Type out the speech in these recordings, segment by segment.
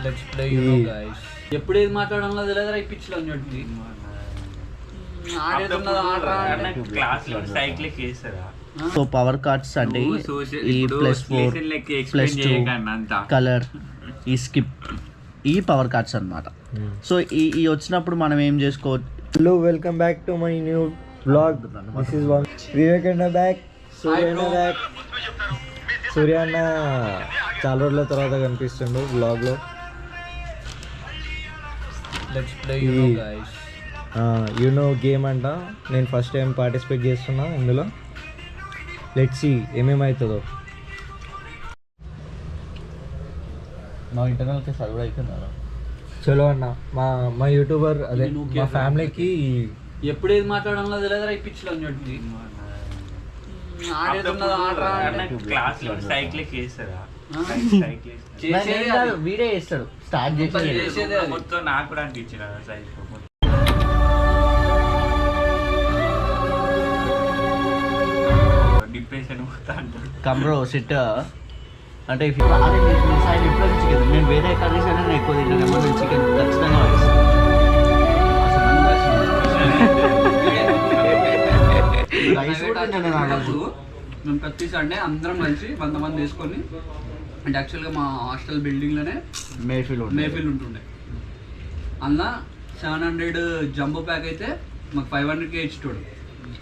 Let's play Uno guys. ఎప్పుడు ఏది మాట్లాడాలో తెలియదురా ఈ పిచ్ లో అన్నట్టు. ఆడేదున్నది ఆడరా అంటే క్లాస్ లో cycle Keesara. So power cards అంటే ఈ +4 +2 కలర్ ఈ స్కిప్ ఈ పవర్ కార్డ్స్ అన్నమాట. సో ఈ వచ్చినప్పుడు మనం ఏం చేసుకోవచ్చు. Hello, welcome back to my new blog. This is Vivek అన్న బ్యాక్, సూర్య అన్న బ్యాక్. సూర్య అన్న చాలా రోజుల తర్వాత కనిపిస్తుండు బ్లాగ్లో. Let's play Uno guys. Uno game అంట. నేను ఫస్ట్ టైం పార్టిసిపేట్ చేస్తున్నా ఇందులో. లెట్స్ సీ ఏమేమవుతుందో. మా ఇంటర్నల్కి సర్వర్ అయిపోయిందా? చలో అన్న, మా యూట్యూబర్ అదే మా ఫ్యామిలీకి ఎప్పుడు ఏది మాట్లాడాలో తెలియదురా ఈ పిచ్ లో అన్నట్టు. ఆడేదున్నది ఆడరా అంటే క్లాస్ లో సైకిల్ కేసరా. వీడియో చేస్తాడు స్టార్ట్ చేసేదే మొత్తం నాకు కూడా అనిపించిన సైకిల్ డిప్రెషన్ కమ్రో సిట్ అంటే ఇప్పుడు చికెన్ నేను వేరే కర్రీస్ అయినా నేను ఎక్కువ తింటాను. నేను చికెన్ ఖచ్చితంగా మేము ప్రతి సండే అందరం కలిసి 100 మంది వేసుకొని, అంటే యాక్చువల్గా మా హాస్టల్ బిల్డింగ్లోనే మేఫీల్ ఉంటుండే. అందులో 700 జంబో ప్యాక్ అయితే మాకు 500కే ఇచ్చేటోడు.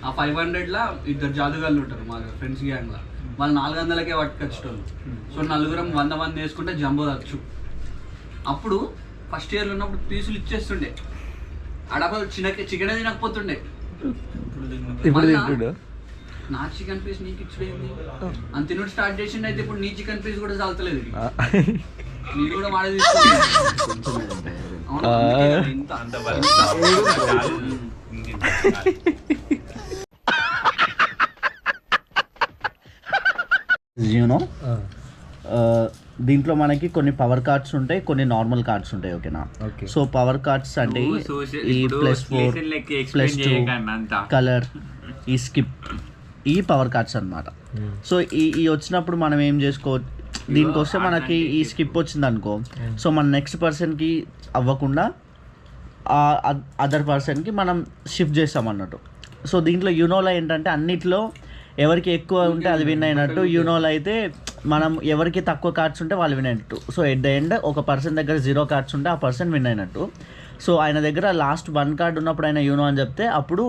ఆ 500లో 2 జాదుగాళ్ళు ఉంటారు మా ఫ్రెండ్స్ గ్యాంగ్లో. వాళ్ళు 400కే పట్టుకొచ్చేటోళ్ళు. సో నలుగురం 100 మంది వేసుకుంటే జంబో తచ్చు. అప్పుడు ఫస్ట్ ఇయర్లో ఉన్నప్పుడు పీసులు ఇచ్చేస్తుండే. అడపలు చికెనే తినకపోతుండే. ఇప్పుడు తింటుడు. నా చికెన్ పీస్ నీకు ఇచ్చేది అంత తినడు స్టార్ట్ చేసిండు. అయితే ఇప్పుడు నీ చికెన్ పీస్ కూడా చాలతలేదు. నీకు కూడా వాడే యూనో దీంట్లో మనకి కొన్ని పవర్ కార్డ్స్ ఉంటాయి, కొన్ని నార్మల్ కార్డ్స్ ఉంటాయి. ఓకేనా? సో పవర్ కార్డ్స్ అంటే ఈ +4 +2 కలర్ ఈ స్కిప్ ఈ పవర్ కార్డ్స్ అన్నమాట. సో ఈ వచ్చినప్పుడు మనం ఏం చేసుకోవచ్చు. దీనికి వస్తే మనకి ఈ స్కిప్ వచ్చింది అనుకో, సో మన నెక్స్ట్ పర్సన్కి అవ్వకుండా అదర్ పర్సన్కి మనం షిఫ్ట్ చేస్తాం అన్నట్టు. సో దీంట్లో యూనోలో ఏంటంటే అన్నిట్లో ఎవరికి ఎక్కువ ఉంటే అది విన్ అయినట్టు. యూనోలో అయితే మనం ఎవరికి తక్కువ కార్డ్స్ ఉంటే వాళ్ళు విన్ అయినట్టు. సో ఎట్ ద ఎండ్ ఒక పర్సన్ దగ్గర 0 కార్డ్స్ ఉంటే ఆ పర్సన్ విన్ అయినట్టు. సో ఆయన దగ్గర లాస్ట్ 1 కార్డ్ ఉన్నప్పుడు ఆయన యూనో అని చెప్తే, అప్పుడు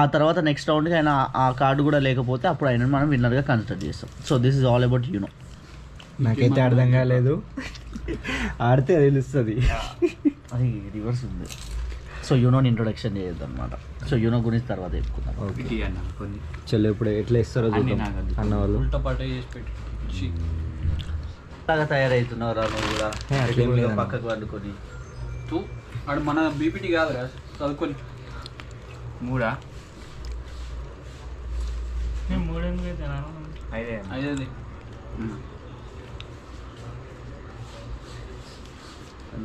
ఆ తర్వాత నెక్స్ట్ రౌండ్కి ఆయన ఆ కార్డు కూడా లేకపోతే అప్పుడు ఆయన మనం విన్నర్గా కన్సిడర్ చేస్తాం. So this is all about you know. నాకైతే అర్థం కాలేదు, ఆడితే తెలుస్తుంది. అది రివర్స్ ఉంది. సో యూనోని ఇంట్రొడక్షన్ చేయొద్దు అనమాట. సో యూనో గురించి తర్వాత చెప్పుకుందాం. చలో ఇప్పుడు ఎట్లా ఇస్తారో చూద్దాం అన్న వాళ్ళు. ఉల్టా పాట చేసి పెట్టి బాగా తయారవుతున్నారా నువ్వు కూడా? అట్లేం లేదు, పక్కకు వండుకొని వాడు మన బీపీటీ కాదు కదా చదువుకొని. 3 అదే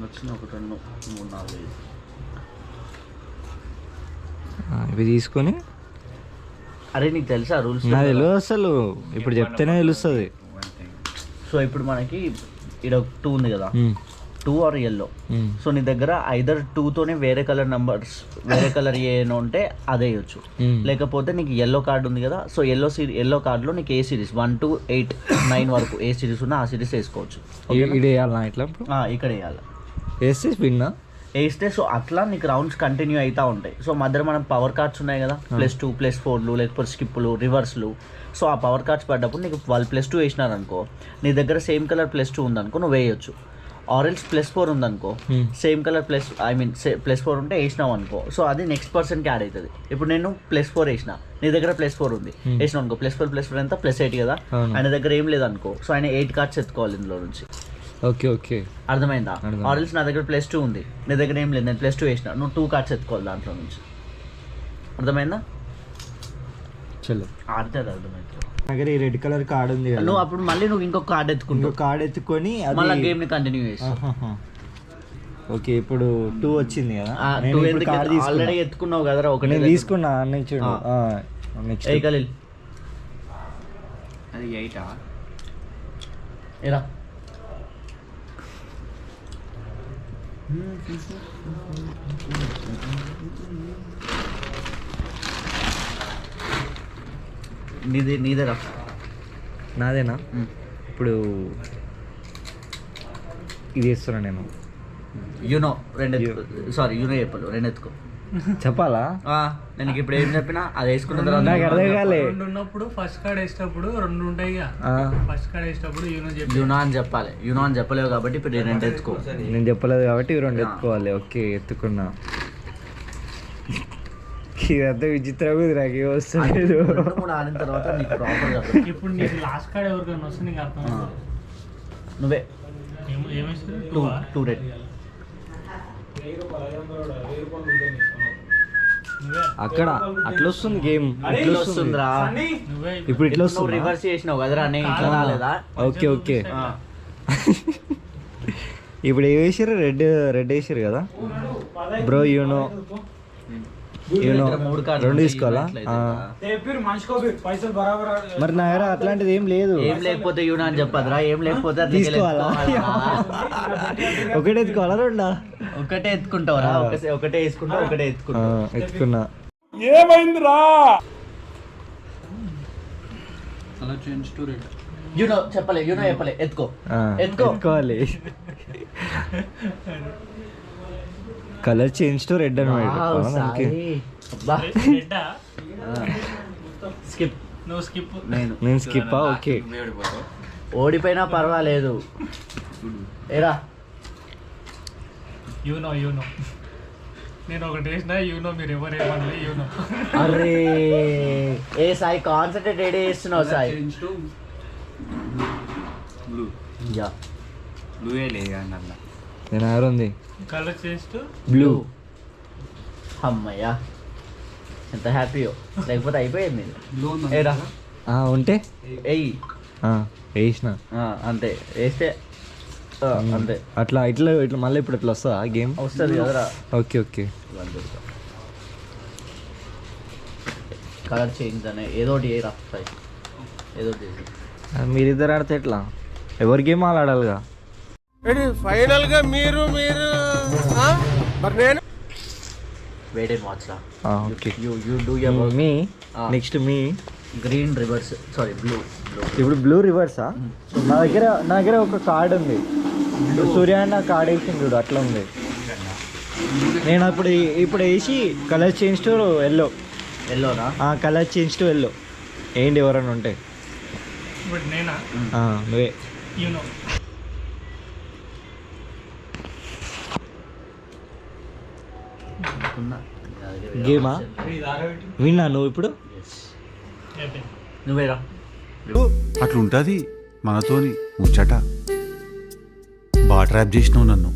వచ్చిన 1 2 3 4 ఇవి తీసుకొని. అరే నీకు తెలుసా రూల్స్? నాకు తెలియదు అసలు, ఇప్పుడు చెప్తేనే తెలుస్తుంది. సో ఇప్పుడు మనకి ఇక్కడ 2 ఉంది కదా, 2 ఆర్ yellow. సో నీ దగ్గర ఐదర్ 2తోనే వేరే కలర్ నెంబర్స్ వేరే కలర్ ఏనో ఉంటే అదే వేయచ్చు. లేకపోతే నీకు yellow కార్డు ఉంది కదా, సో yellow కార్డులో నీకు ఏ సిరీస్ 1 to 8 9 వరకు ఏ సిరీస్ ఉన్నా ఆ సిరీస్ వేసుకోవచ్చు. ఇది వేయాలా ఇట్లా? ఇక్కడ వేయాలి. వేస్తే విన్నా వేస్తే సో అట్లా నీకు రౌండ్స్ కంటిన్యూ అవుతూ ఉంటాయి. సో మధ్యలో మనం పవర్ కార్డ్స్ ఉన్నాయి కదా, +2 +4లు లేకపోతే స్కిప్లు రివర్స్లు. సో ఆ పవర్ కార్డ్స్ పడ్డప్పుడు నీకు వాళ్ళు +2 వేసినారనుకో, నీ దగ్గర సేమ్ కలర్ +2 ఉందనుకో నువ్వు వేయచ్చు. ఆరెంజ్ +4 ఉందనుకో, సేమ్ కలర్ +4 ఉంటే వేసినావు అనుకో, సో అది నెక్స్ట్ పర్సన్కి యాడ్ అవుతుంది. ఇప్పుడు నేను +4 వేసిన, నీ దగ్గర +4 ఉంది వేసినావు అనుకో, +4 ఎంత +8 కదా. ఆయన దగ్గర ఏం లేదనుకో, సో ఆయన 8 కార్డ్స్ ఎత్తుకోవాలి ఇందులో నుంచి. ఓకే ఓకే, అర్థమైందా? ఆరెంజ్ నా దగ్గర +2 ఉంది, నీ దగ్గర ఏం లేదు, నేను +2 వేసిన, నువ్వు 2 కార్డ్స్ ఎత్తుకోవాలి దాంట్లో నుంచి. అర్థమైందా? చలో ఆడితే అది అర్థమైంది. దగ్గర ఈ రెడ్ కలర్ కార్డ్ ఉంది కదా, నువ్వు అప్పుడు మళ్ళీ నువ్వు ఇంకొక కార్డ్ ఎత్తుకుంటావు. కార్డ్ ఎత్తుకొని మళ్ళీ గేమ్ ని కంటిన్యూ చేసి. ఓకే, ఇప్పుడు 2 వచ్చింది కదా, ఆల్రెడీ ఎత్తుకున్నావు కదరా, ఒకటి తీసుకున్నా అన్న చూడు. నెక్స్ట్ ఏ ఖలీల్ అది 8 ఏరా నీదేరా? నాదేనా? ఇప్పుడు ఇది వేస్తున్నా నేను. యూనో రెండు సారీ యూనో చెప్పాలి, రెండు ఎత్తుకో. చెప్పాలా? నేను ఇప్పుడు ఏం చెప్పినా అది వేసుకున్న తర్వాత నాకు అర్థం కాలే. రెండు ఉన్నప్పుడు ఫస్ట్ కార్డ్ వేసేటప్పుడు రెండు ఉంటాయి. ఫస్ట్ కార్డ్ వేసేటప్పుడు యూనో అని చెప్పాలి. యూనో అని చెప్పలేవు కాబట్టి ఇప్పుడు రెండు ఎత్తుకో. నేను చెప్పలేదు కాబట్టి ఇవి రెండు ఎత్తుకోవాలి. ఓకే, ఎత్తుకున్నా. ఇదంతా విచిత్రంగా ఉంది, నాకు ఏం వస్తలేదు. 2-3 ఆడిన తర్వాత నీకు ప్రాపర్ ఇప్పుడు నీకు లాస్ట్ కార్డ్ ఎవరికైనా వస్తే నీకు అర్థం నువ్వే ఏమేస్తారు? 2 రెడ్. అక్కడ అట్లా వస్తుంది గేమ్, ఇట్లా వస్తుందిరా. ఇప్పుడు ఇట్లా వస్తుంది. రివర్స్ చేసినావు కదరా, నేను ఇట్లా రాలేదా? Okay okay. ఇప్పుడు ఏ వేసారు? రెడ్ వేసారు కదా బ్రో. యూనో రెండు తీసుకోవాలా? మరి నా దగ్గర అట్లాంటిది ఏం లేదు. ఏం లేకపోతే యూనో అని చెప్పదురా, ఏం లేకపోతే అది తీసుకోవాలా? ఒకటే ఎత్తుకోవాలా రెండా? ఒకటే ఎత్తుకుంటావురా, ఒకటే వేసుకుంటావు, ఒకటే ఎత్తుకుంటావు. ఎత్తుకున్నా. Colour change to red. Uno చెప్పలే, యూనో చెప్పలే, ఎత్తుకో. ఎత్తుకోవాలి. కలర్ చేంజ్ టు రెడ్ అనమాట. స్కిప్. నువ్వు స్కిప్. నేను స్కిప్పా? ఓకే. ఓడిపోయినా పర్వాలేదు. ఏరా యూనో నేను ఒకటి వేసినా యూనో, మీరు ఎవరు ఏమన్నా యూనో. అరే ఏ సాయి కాన్సన్ట్రేట్ రెడీ చేస్తున్నావు సాయి. Change to blue. యా బ్లూయే లేదు కానీ అలా. నేను ఎవరు ఉంది? Colour change to blue. అమ్మయ్యా ఎంత హ్యాపీయో, లేకపోతే అయిపోయింది. బ్లూ ఏరా ఉంటే ఎయ్యి. వేసిన అంతే వేస్తే అంతే. అట్లా ఇట్లా ఇట్లా మళ్ళీ ఇప్పుడు ఇట్లా వస్తుందా గేమ్? వస్తుంది కదరా. Okay okay. కలర్ చేంజ్ అనే ఏదో ఒకటి ఏరా సాయి, ఏదో ఒకటి చేసి. మీరిద్దరు ఆడితే ఎట్లా? ఎవరి గేమ్ వాళ్ళు ఆడాలిగా. ఫైనల్ గా మీరు మరి నేను వెయిట్ అండ్ వాచ్ రా. Okay. You do your me next me green reverse sorry blue. ఇప్పుడు బ్లూ రివర్సా? నా దగ్గర ఒక కార్డ్ ఉంది. సూర్య అన్న కార్డ్ వేసింది చూడు, అట్లా ఉంది. నేను ఇప్పుడు వేసి కలర్ చేంజ్ టు ఎల్లో. ఎల్లోనా? Colour change to yellow. ఏంటి ఎవరైనా ఉంటే? ఇప్పుడు నేనా? నువ్వే. యూనో. గేమా విన్నా నువ్వు ఇప్పుడు? నువ్వేరా. అట్లుంటది మనతోని ముచ్చట. బాగా ట్రాప్ చేసినావు నన్ను.